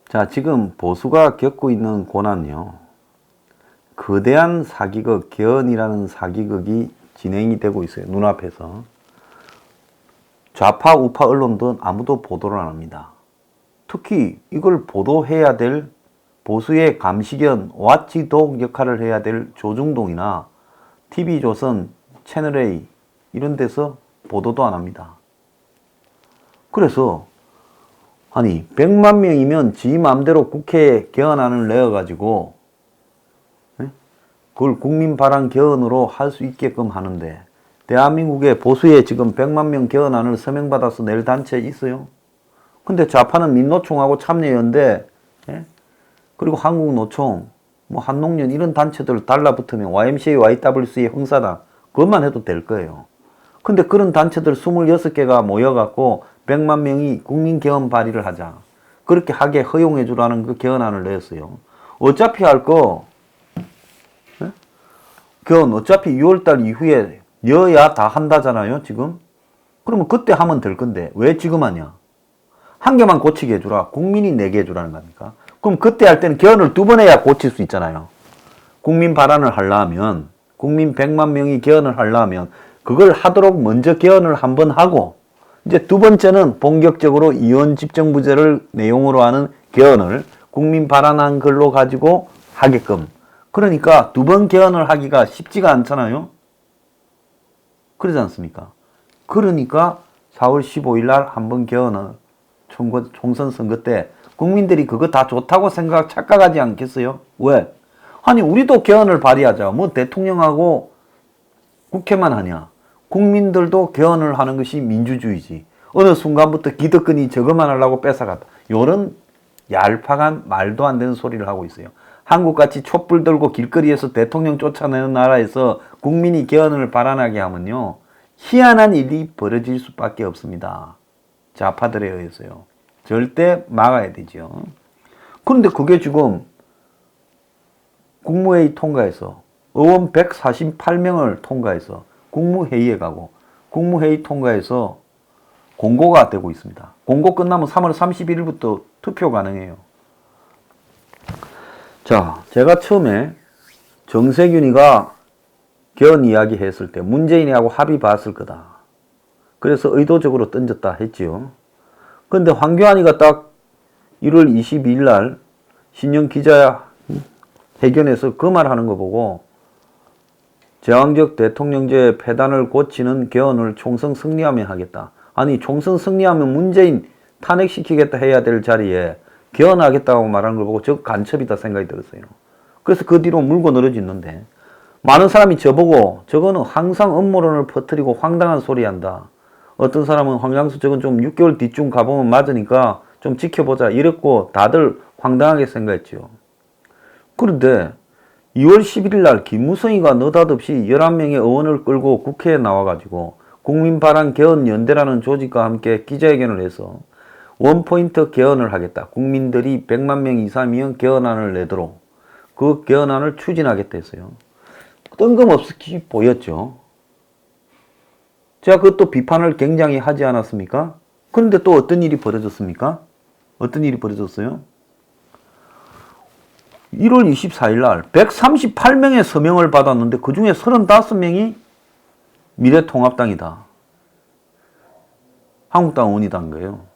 자, 지금 보수가 겪고 있는 고난이요. 거대한 사기극, 개헌이라는 사기극이 진행이 되고 있어요. 눈앞에서. 좌파, 우파 언론도 아무도 보도를 안 합니다. 특히 이걸 보도해야 될 보수의 감시견, 와치독 역할을 해야 될 조중동이나 TV조선, 채널A 이런 데서 보도도 안 합니다. 그래서 아니 100만 명이면 지 마음대로 국회에 개헌안을 내어가지고 그걸 국민 발안 개헌으로 할 수 있게끔 하는데 대한민국의 보수에 지금 100만 명 개헌안을 서명받아서 낼 단체 있어요? 근데 좌파는 민노총하고 참여연대 그리고 한국노총 뭐 한농련 이런 단체들 달라붙으면 YMCA, YWCA, 형사다 그것만 해도 될 거예요. 근데 그런 단체들 26개가 모여갖고 100만 명이 국민개헌 발의를 하자. 그렇게 하게 허용해 주라는 그 개헌안을 냈어요. 어차피 할 거, 개헌 어차피 6월달 이후에 여야 다 한다잖아요, 지금? 그러면 그때 하면 될 건데, 왜 지금 하냐? 한 개만 고치게 해주라. 국민이 내게 해주라는 겁니까? 그럼 그때 할 때는 개헌을 2번 해야 고칠 수 있잖아요. 국민 발안을 하려면, 국민 100만 명이 개헌을 하려면, 그걸 하도록 먼저 개헌을 한번 하고, 이제 두 번째는 본격적으로 이원 집정부제를 내용으로 하는 개헌을 국민 발안한 걸로 가지고 하게끔. 그러니까 두 번 개헌을 하기가 쉽지가 않잖아요. 그러지 않습니까? 그러니까 4월 15일 날 한번 개헌을 총선 선거 때 국민들이 그거 다 좋다고 착각하지 않겠어요? 왜? 아니 우리도 개헌을 발의하자. 뭐 대통령하고 국회만 하냐. 국민들도 개헌을 하는 것이 민주주의지. 어느 순간부터 기득권이 저것만 하려고 뺏어갔다. 요런 얄팍한 말도 안 되는 소리를 하고 있어요. 한국같이 촛불 들고 길거리에서 대통령 쫓아내는 나라에서 국민이 개헌을 발안하게 하면요. 희한한 일이 벌어질 수밖에 없습니다. 좌파들에 의해서요. 절대 막아야 되죠. 그런데 그게 지금 국무회의 통과해서 의원 148명을 통과해서 국무회의에 가고 국무회의 통과해서 공고가 되고 있습니다. 공고 끝나면 3월 31일부터 투표 가능해요. 자, 제가 처음에 정세균이가 개헌 이야기 했을 때 문재인하고 합의 봤을 거다. 그래서 의도적으로 던졌다 했지요. 그런데 황교안이가 딱 1월 22일 날 신년 기자회견에서 그 말 하는 거 보고 제왕적 대통령제 폐단을 고치는 개헌을 총선 승리하면 하겠다. 아니 총선 승리하면 문재인 탄핵시키겠다 해야 될 자리에 개헌하겠다고 말하는 걸 보고 저 간첩이다 생각이 들었어요. 그래서 그 뒤로 물고 늘어지는데 많은 사람이 저보고 저거는 항상 음모론을 퍼뜨리고 황당한 소리 한다. 어떤 사람은 황장수 저건 좀 6개월 뒤쯤 가보면 맞으니까 좀 지켜보자 이랬고 다들 황당하게 생각했죠. 그런데 2월 11일 날 김무성이가 느닷없이 11명의 의원을 끌고 국회에 나와가지고 국민발안 개헌연대라는 조직과 함께 기자회견을 해서 원포인트 개헌을 하겠다. 국민들이 100만 명 이상이면 개헌안을 내도록 그 개헌안을 추진하겠다 했어요. 뜬금없이 보였죠. 제가 그것도 비판을 굉장히 하지 않았습니까? 그런데 또 어떤 일이 벌어졌습니까? 어떤 일이 벌어졌어요? 1월 24일 날 138명의 서명을 받았는데 그 중에 35명이 미래통합당이다. 한국당 의원이단 거예요.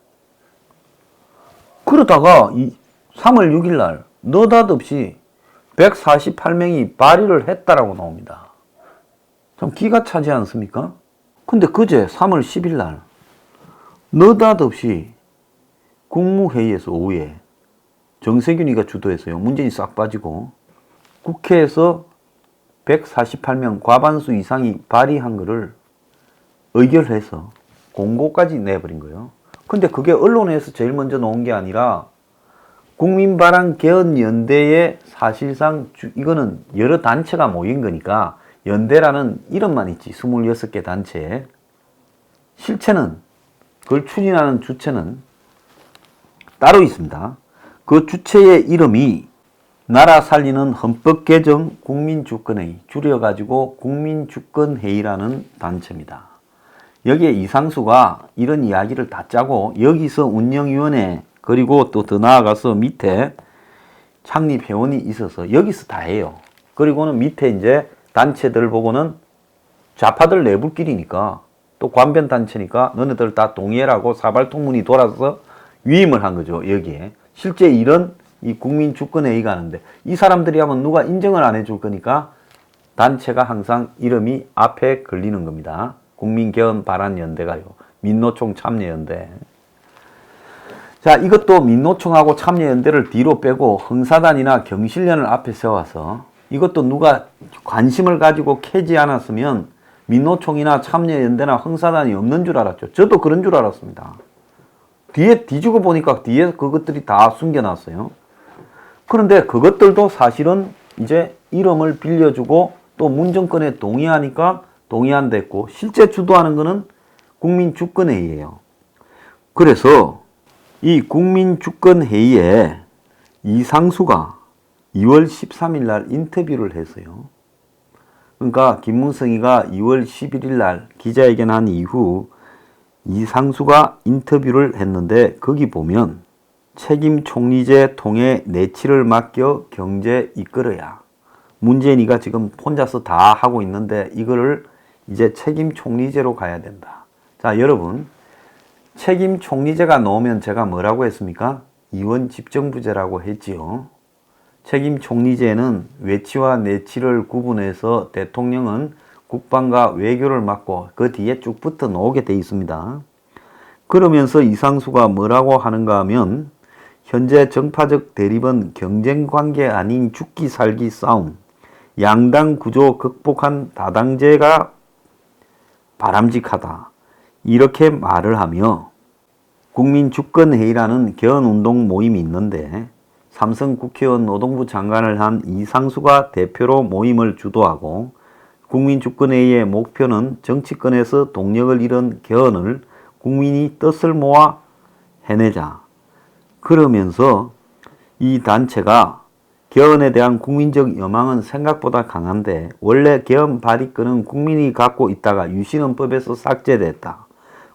그러다가 3월 6일 날 느닷없이 148명이 발의를 했다라고 나옵니다. 참 기가 차지 않습니까? 근데 그제 3월 10일 날 느닷없이 국무회의에서 오후에 정세균이가 주도했어요. 문재인이 싹 빠지고 국회에서 148명 과반수 이상이 발의한 거를 의결해서 공고까지 내버린 거예요. 근데 그게 언론에서 제일 먼저 나온 게 아니라 국민발안 개헌연대의 사실상 이거는 여러 단체가 모인 거니까 연대라는 이름만 있지 26개 단체에 실체는 그걸 추진하는 주체는 따로 있습니다. 그 주체의 이름이 나라 살리는 헌법 개정 국민주권회의 줄여가지고 국민주권회의라는 단체입니다. 여기에 이상수가 이런 이야기를 다 짜고 여기서 운영위원회 그리고 또 더 나아가서 밑에 창립 회원이 있어서 여기서 다 해요. 그리고는 밑에 이제 단체들 보고는 좌파들 내부끼리니까 또 관변 단체니까 너네들 다 동의해라고 사발통문이 돌아서 위임을 한 거죠. 여기에 실제 이런 이 국민주권회의가 하는데 이 사람들이 하면 누가 인정을 안 해줄 거니까 단체가 항상 이름이 앞에 걸리는 겁니다. 국민개헌바란연대가요. 민노총 참여연대. 자, 이것도 민노총하고 참여연대를 뒤로 빼고 흥사단이나 경실련을 앞에 세워서 이것도 누가 관심을 가지고 캐지 않았으면 민노총이나 참여연대나 흥사단이 없는 줄 알았죠. 저도 그런 줄 알았습니다. 뒤에 뒤지고 보니까 뒤에 그것들이 다 숨겨놨어요. 그런데 그것들도 사실은 이제 이름을 빌려주고 또 문정권에 동의하니까 동의한댔고 실제 주도하는 거는 국민주권회의예요. 그래서 이 국민주권회의에 이상수가 2월 13일 날 인터뷰를 했어요. 그러니까 김문성이가 2월 11일 날 기자회견한 이후 이상수가 인터뷰를 했는데 거기 보면 책임 총리제 통해 내치를 맡겨 경제 이끌어야. 문재인이가 지금 혼자서 다 하고 있는데 이거를 이제 책임 총리제로 가야 된다. 자, 여러분 책임 총리제가 나오면 제가 뭐라고 했습니까? 이원 집정부제라고 했지요. 책임 총리제는 외치와 내치를 구분해서 대통령은 국방과 외교를 맡고 그 뒤에 쭉 붙어 나오게 돼 있습니다. 그러면서 이상수가 뭐라고 하는가 하면 현재 정파적 대립은 경쟁관계 아닌 죽기 살기 싸움, 양당 구조 극복한 다당제가 바람직하다. 이렇게 말을 하며 국민주권회의라는 개헌운동 모임이 있는데 삼성 국회의원 노동부 장관을 한 이상수가 대표로 모임을 주도하고 국민주권회의의 목표는 정치권에서 동력을 잃은 개헌을 국민이 뜻을 모아 해내자. 그러면서 이 단체가 개헌에 대한 국민적 여망은 생각보다 강한데 원래 개헌 발의권은 국민이 갖고 있다가 유신헌법에서 삭제됐다.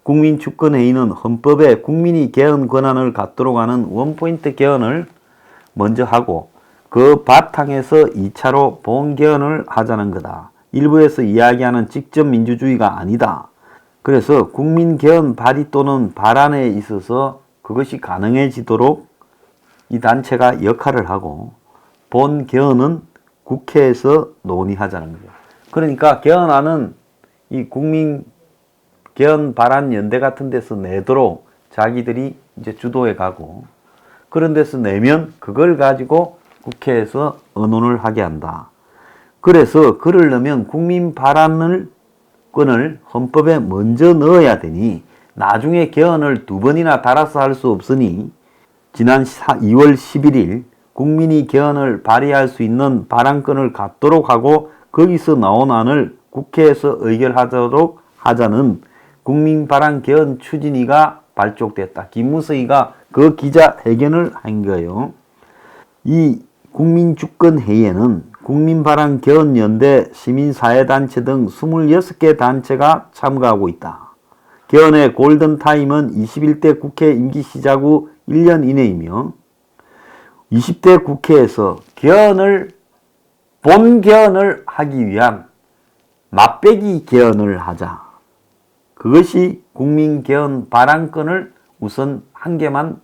국민주권회의는 헌법에 국민이 개헌 권한을 갖도록 하는 원포인트 개헌을 먼저 하고 그 바탕에서 2차로 본개헌을 하자는 거다. 일부에서 이야기하는 직접민주주의가 아니다. 그래서 국민개헌 발의 또는 발안에 있어서 그것이 가능해지도록 이 단체가 역할을 하고 본개헌은 국회에서 논의하자는 거죠. 그러니까 개헌안은 이 국민개헌바란연대 같은 데서 내도록 자기들이 이제 주도해 가고 그런 데서 내면 그걸 가지고 국회에서 의논을 하게 한다. 그래서 그를 넣으면 국민바란을 권을 헌법에 먼저 넣어야 되니 나중에 개헌을 두 번이나 달아서 할 수 없으니 지난 2월 11일 국민이 개헌을 발의할 수 있는 발안권을 갖도록 하고 거기서 나온 안을 국회에서 의결하도록 하자는 국민발안 개헌 추진위가 발족됐다. 김무성이가 그 기자회견을 한 거예요. 이 국민주권회의에는 국민발안 개헌연대, 시민사회단체 등 26개 단체가 참가하고 있다. 개헌의 골든타임은 21대 국회 임기 시작 후 1년 이내이며 20대 국회에서 본개헌을 하기 위한 맛배기 개헌을 하자. 그것이 국민개헌 발안권을 우선 한 개만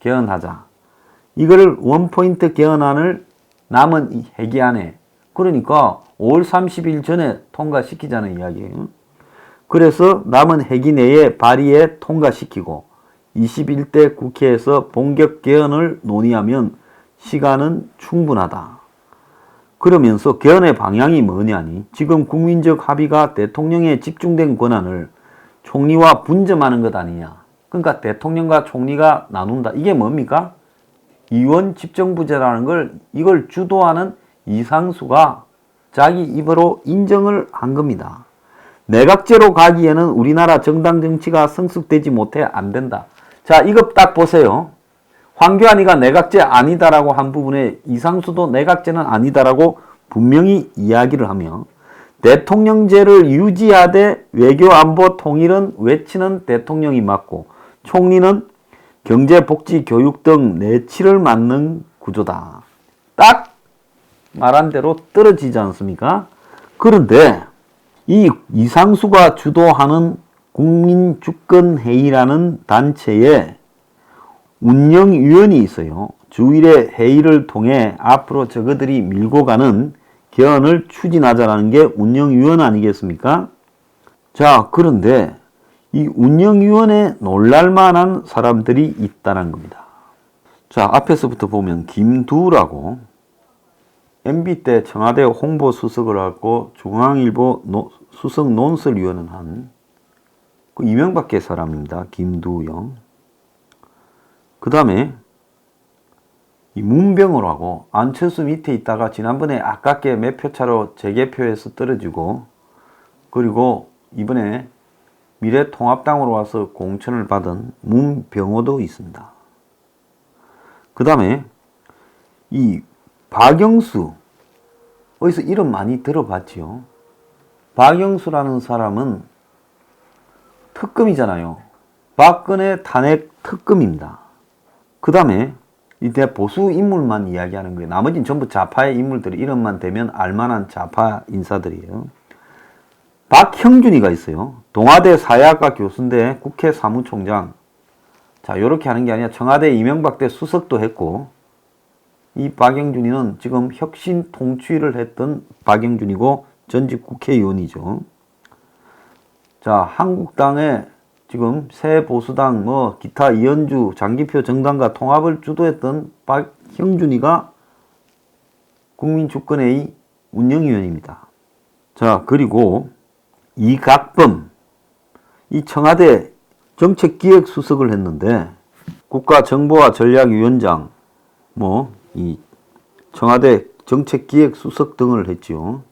개헌하자. 이걸 원포인트 개헌안을 남은 이 회기 안에 그러니까 5월 30일 전에 통과시키자는 이야기예요. 그래서 남은 회기 내에 발의에 통과시키고 21대 국회에서 본격 개헌을 논의하면 시간은 충분하다. 그러면서 개헌의 방향이 뭐냐니 지금 국민적 합의가 대통령에 집중된 권한을 총리와 분점하는 것 아니냐. 그러니까 대통령과 총리가 나눈다. 이게 뭡니까? 이원 집정부제라는 걸 이걸 주도하는 이상수가 자기 입으로 인정을 한 겁니다. 내각제로 가기에는 우리나라 정당 정치가 성숙되지 못해 안 된다. 자, 이거 딱 보세요. 황교안이가 내각제 아니다라고 한 부분에 이상수도 내각제는 아니다라고 분명히 이야기를 하며 대통령제를 유지하되 외교 안보 통일은 외치는 대통령이 맞고 총리는 경제, 복지, 교육 등 내치를 맞는 구조다. 딱 말한 대로 떨어지지 않습니까? 그런데 이 이상수가 주도하는 국민주권회의라는 단체에 운영위원이 있어요. 주일에 회의를 통해 앞으로 저거들이 밀고 가는 개헌을 추진하자라는 게 운영위원 아니겠습니까? 자, 그런데 이 운영위원회 놀랄만한 사람들이 있다는 겁니다. 자, 앞에서부터 보면 김두라고 MB 때 청와대 홍보수석을 하고 중앙일보 수석 논설위원을 한 그 이명박계 사람입니다. 김두영. 그 다음에 이 문병호라고 안철수 밑에 있다가 지난번에 아깝게 몇 표 차로 재개표에서 떨어지고 그리고 이번에 미래통합당으로 와서 공천을 받은 문병호도 있습니다. 그 다음에 이 박영수, 어디서 이름 많이 들어봤지요. 박영수라는 사람은 특검이잖아요. 박근혜 탄핵 특검입니다. 그 다음에 이제 보수 인물만 이야기하는 거예요. 나머지는 전부 좌파의 인물들이 이름만 대면 알만한 좌파 인사들이에요. 박형준이가 있어요. 동아대 사회학과 교수인데 국회 사무총장. 자, 이렇게 하는 게 아니라 청와대 이명박 때 수석도 했고, 이 박영준이는 지금 혁신 통치를 했던 박영준이고 전직 국회의원이죠. 자, 한국당의 지금 새 보수당 기타 이현주 장기표 정당과 통합을 주도했던 박형준이가 국민주권회의 운영위원입니다. 자, 그리고 이각범, 이 청와대 정책기획수석을 했는데 국가정보와 전략위원장, 이 청와대 정책기획수석 등을 했지요.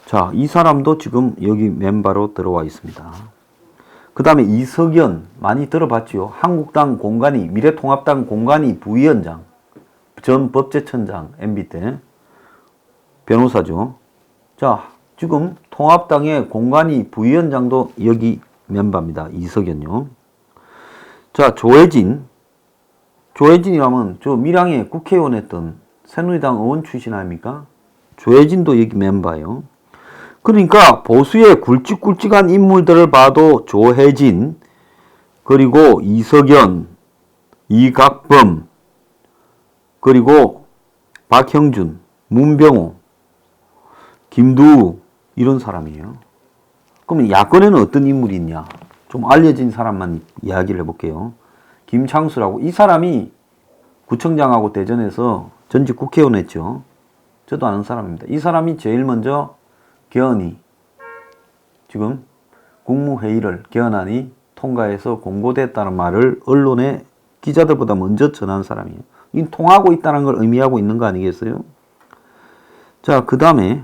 자, 이 사람도 지금 여기 멤버로 들어와 있습니다. 그 다음에 이석연, 많이 들어봤지요. 한국당 공관위, 미래통합당 공관위 부위원장, 전 법제처장, MB 때 변호사죠. 자, 지금 통합당의 공관위 부위원장도 여기 멤버입니다. 이석연요. 자, 조혜진이라면 저 밀양에 국회의원 했던 새누리당 의원 출신 아닙니까? 조혜진도 여기 멤버예요. 그러니까 보수의 굵직굵직한 인물들을 봐도 조혜진, 그리고 이석연, 이각범, 그리고 박형준, 문병호, 김두우 이런 사람이에요. 그러면 야권에는 어떤 인물이 있냐? 좀 알려진 사람만 이야기를 해볼게요. 김창수라고, 이 사람이 구청장하고 대전에서 전직 국회의원 했죠. 저도 아는 사람입니다. 이 사람이 제일 먼저 개헌이 지금 국무회의를 개헌안이 통과해서 공고됐다는 말을 언론에 기자들보다 먼저 전한 사람이에요. 이 통하고 있다는 걸 의미하고 있는 거 아니겠어요? 자, 그 다음에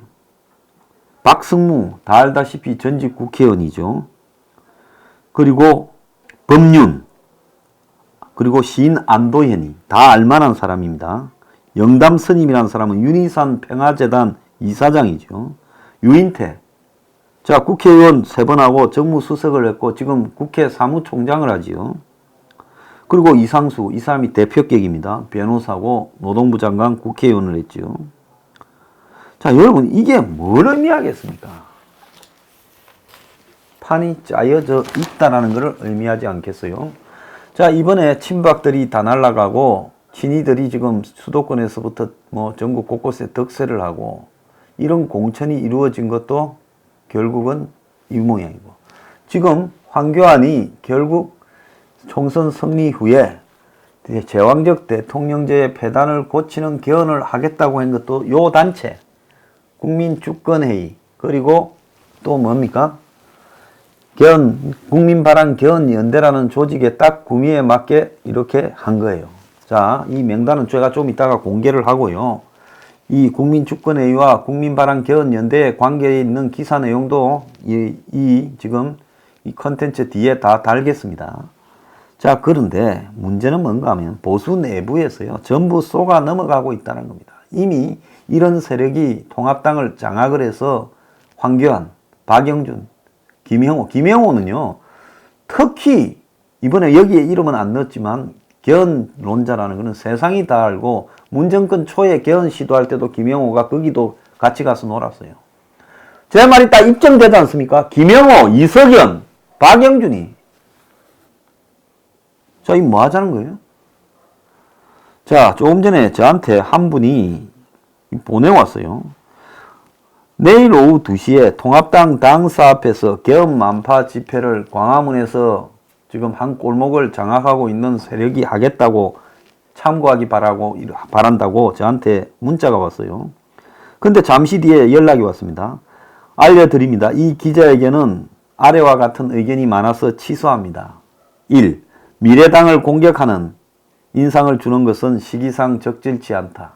박승무, 다 알다시피 전직 국회의원이죠. 그리고 법륜, 그리고 시인 안도현이 다 알만한 사람입니다. 영담스님이라는 사람은 윤희산 평화재단 이사장이죠. 유인태, 자, 국회의원 3번 하고 정무수석을 했고 지금 국회 사무총장을 하지요. 그리고 이상수, 이 사람이 대표격입니다. 변호사고 노동부 장관 국회의원을 했지요. 자, 여러분, 이게 뭘 의미하겠습니까? 판이 짜여져 있다는 것을 의미하지 않겠어요? 자, 이번에 친박들이 다 날아가고 친이들이 지금 수도권에서부터 전국 곳곳에 득세를 하고 이런 공천이 이루어진 것도 결국은 이 모양이고, 지금 황교안이 결국 총선 승리 후에 제왕적 대통령제의 폐단을 고치는 개헌을 하겠다고 한 것도 요 단체 국민주권회의, 그리고 또 뭡니까? 국민바람 개헌연대라는 조직의 딱 구미에 맞게 이렇게 한 거예요. 자, 이 명단은 제가 좀 이따가 공개를 하고요. 이 국민주권회의와 국민바람 개헌연대에 관계에 있는 기사 내용도 지금 이 컨텐츠 뒤에 다 달겠습니다. 자, 그런데 문제는 뭔가 하면 보수 내부에서요, 전부 쏘가 넘어가고 있다는 겁니다. 이미 이런 세력이 통합당을 장악을 해서 황교안, 박영준, 김영호는요, 특히 이번에 여기에 이름은 안 넣었지만 개헌론자라는 것은 세상이 다 알고 문정권 초에 개헌 시도할 때도 김영호가 거기도 같이 가서 놀았어요. 제 말이 딱 입증되지 않습니까? 김영호, 이석연, 박영준이. 자, 이 뭐 하자는 거예요? 자, 조금 전에 저한테 한 분이 보내왔어요. 내일 오후 2시에 통합당 당사 앞에서 개헌 만파 집회를 광화문에서 지금 한 골목을 장악하고 있는 세력이 하겠다고 참고하기 바란다고 저한테 문자가 왔어요. 근데 잠시 뒤에 연락이 왔습니다. 알려드립니다. 이 기자에게는 아래와 같은 의견이 많아서 취소합니다. 1. 미래당을 공격하는 인상을 주는 것은 시기상 적절치 않다.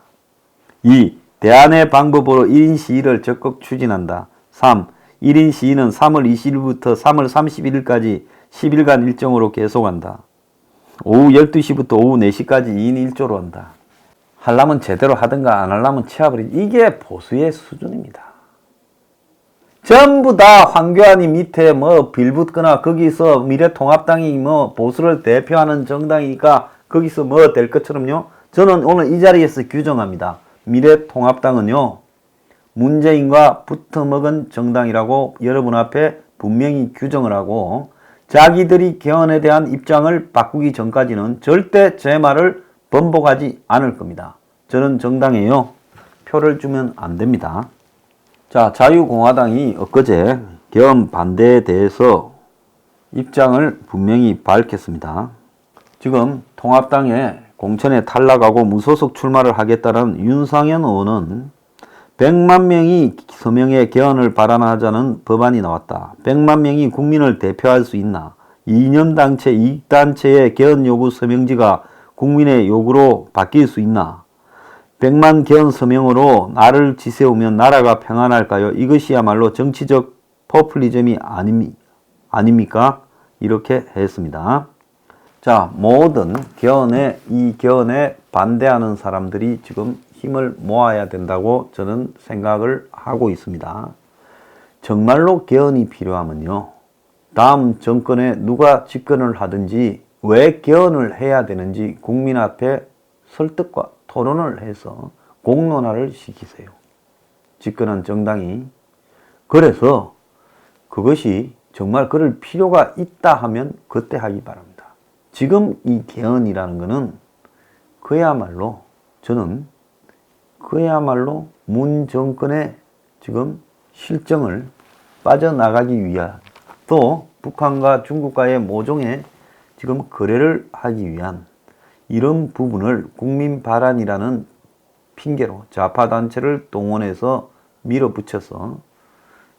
2. 대안의 방법으로 1인 시위를 적극 추진한다. 3. 1인 시위는 3월 20일부터 3월 31일까지 10일간 일정으로 계속한다. 오후 12시부터 오후 4시까지 2인 1조로 한다. 하려면 제대로 하든가 안 하려면 치아버리지. 이게 보수의 수준입니다. 전부 다 황교안이 밑에 뭐 빌붙거나 거기서 미래통합당이 뭐 보수를 대표하는 정당이니까 거기서 뭐 될 것처럼요. 저는 오늘 이 자리에서 규정합니다. 미래통합당은요, 문재인과 붙어먹은 정당이라고 여러분 앞에 분명히 규정을 하고 자기들이 개헌에 대한 입장을 바꾸기 전까지는 절대 제 말을 번복하지 않을 겁니다. 저는 정당에요, 표를 주면 안 됩니다. 자, 자유공화당이 엊그제 개헌 반대에 대해서 입장을 분명히 밝혔습니다. 지금 통합당에 공천에 탈락하고 무소속 출마를 하겠다는 윤상현 의원은 100만 명이 서명의 개헌을 발안하자는 법안이 나왔다. 100만 명이 국민을 대표할 수 있나? 이념단체, 이익단체의 개헌 요구 서명지가 국민의 요구로 바뀔 수 있나? 100만 개헌 서명으로 나를 지세우면 나라가 평안할까요? 이것이야말로 정치적 포퓰리즘이 아닙니까? 이렇게 했습니다. 자, 모든 이 개헌에 반대하는 사람들이 지금 힘을 모아야 된다고 저는 생각을 하고 있습니다. 정말로 개헌이 필요하면요, 다음 정권에 누가 집권을 하든지 왜 개헌을 해야 되는지 국민 앞에 설득과 토론을 해서 공론화를 시키세요. 집권한 정당이. 그래서 그것이 정말 그럴 필요가 있다 하면 그때 하기 바랍니다. 지금 이 개헌이라는 것은 그야말로 문 정권의 지금 실정을 빠져나가기 위한, 또 북한과 중국과의 모종의 지금 거래를 하기 위한 이런 부분을 국민 발안이라는 핑계로 좌파 단체를 동원해서 밀어붙여서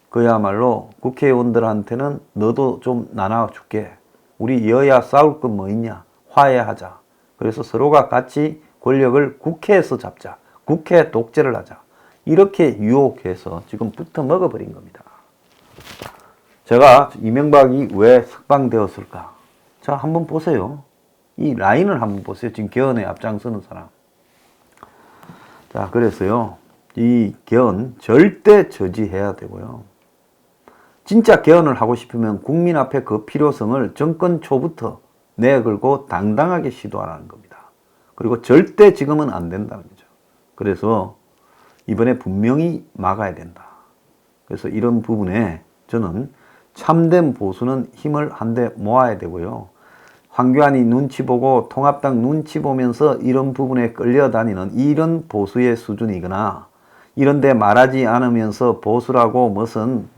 그야말로 국회의원들한테는 너도 좀 나눠줄게. 우리 여야 싸울 건 뭐 있냐? 화해하자. 그래서 서로가 같이 권력을 국회에서 잡자. 국회 독재를 하자. 이렇게 유혹해서 지금 붙어 먹어버린 겁니다. 제가 이명박이 왜 석방되었을까? 자, 한번 보세요. 이 라인을 한번 보세요. 지금 개헌에 앞장서는 사람. 자, 그래서요, 이 개헌 절대 저지해야 되고요. 진짜 개헌을 하고 싶으면 국민 앞에 그 필요성을 정권 초부터 내걸고 당당하게 시도하라는 겁니다. 그리고 절대 지금은 안 된다는 거죠. 그래서 이번에 분명히 막아야 된다. 그래서 이런 부분에 저는 참된 보수는 힘을 한데 모아야 되고요. 황교안이 눈치 보고 통합당 눈치 보면서 이런 부분에 끌려다니는 이런 보수의 수준이거나, 이런데 말하지 않으면서 보수라고 무슨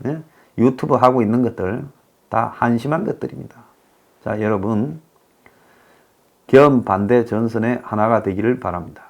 유튜브 하고 있는 것들 다 한심한 것들입니다. 자, 여러분, 개헌 반대 전선의 하나가 되기를 바랍니다.